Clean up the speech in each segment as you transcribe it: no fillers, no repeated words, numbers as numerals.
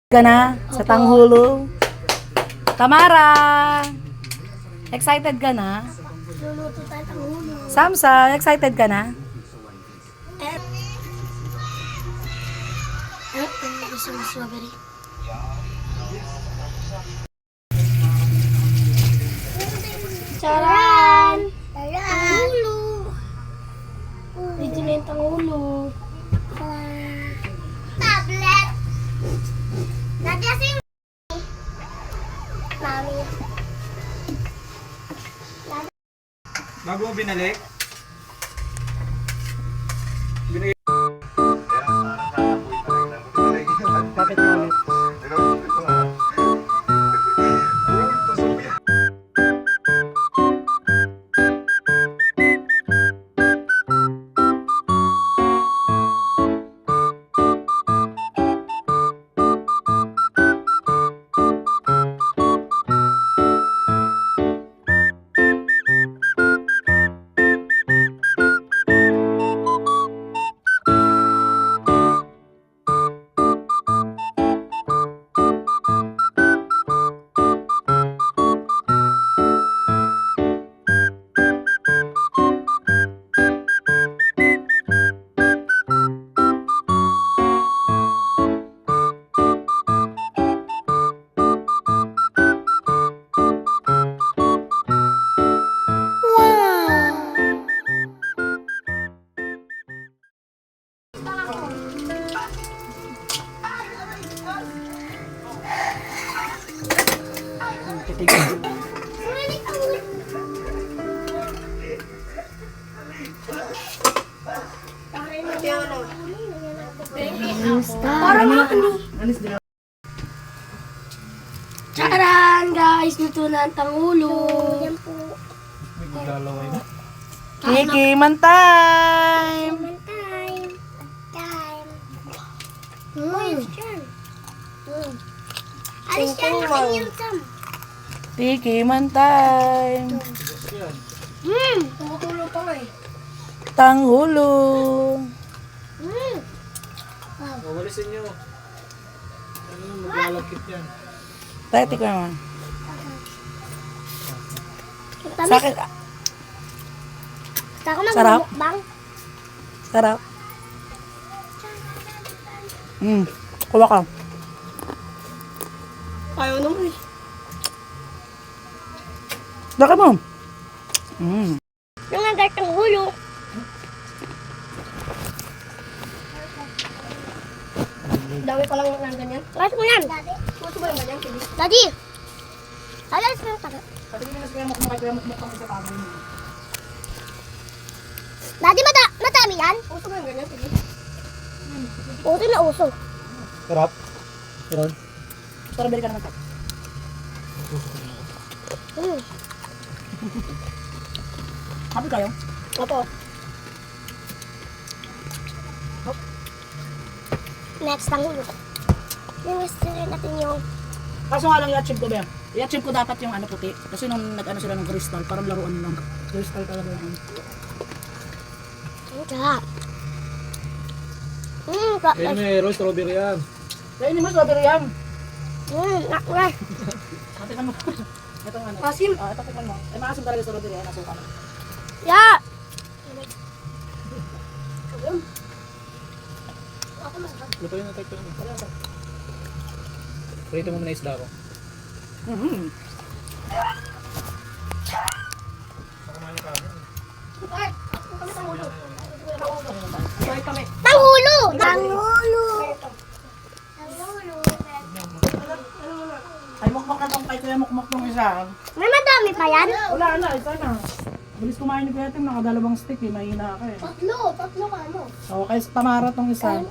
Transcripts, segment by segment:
Ka na sa tanghulo. Tamara! Excited ka na? Luluto tayo tanghulo. Samsa, excited ka na? Ano? Gusto mo strawberry? Charan! Tanghulo! Dito na yung tanghulo. Tablet! Nagyasing Mami. Bago mo binalik? Bakit ulit? Charan guys! Luto na ang tanghulo. Yan po. Maglalaway na. Kiki, man time! Time. Time. Alis dyan. Alis dyan. Akin yung tam. Kiki, man time! Tumutulo pa nga eh. Tanghulo! Wawalisin nyo. Ano maglalagkit yan? Tayo, tikman mo. Sa Tamis. akin, Basta ako Sarap. magmumukbang. sarap. Kuha ka. Ayaw naman eh. Laki mo. Yung agat ang hulo. Dami pa lang ng ganyan. Alas mo yan. Gusto mo yung ganyan? Daddy! Alas mo yung taga. Daddy, madami yan? Gusto mo yung ganyan? Sige. Uso na uso. Sarap. Sarap. Strawberry ka naman ka. Happy kayo? Opo. Next ang hulo. Yung rin natin yung... Kaso nga lang i-achieve ko ba yan? I-achieve ko dapat yung ano puti. Kasi nung nag-ano sila ng crystal, parang laruan lang. Crystal talaga yung ano. Ang sarap. Kaya may roast strawberry yan. Kainin mo strawberry yan. Nakura. Atikan mo. Ito nga ano. Asim. Ito atikan mo. Ay maasim talaga yung strawberry yan. Nasuka mo. Ya! Lutuin na tayo. Prito mo muna isda ko. Tanghulo! Tanghulo! Ay mukmak na tong kay kuya mukmak tong isa. May madami pa yan? Wala na, isa na. Bilis kumain ni Kuya Tim, nakadalawang stick eh, mahina ka eh. Tatlo ka ano? O, kay Tamara tong isa.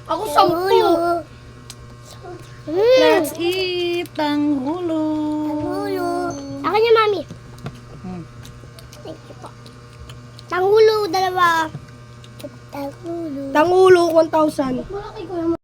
Ako 10. Let's eat tanghulo. Tanghulo. Ako niya, mami. Hmm. Thank you po. Tanghulo, dalawa. Tanghulo. Tanghulo, 1,000. Malaki ko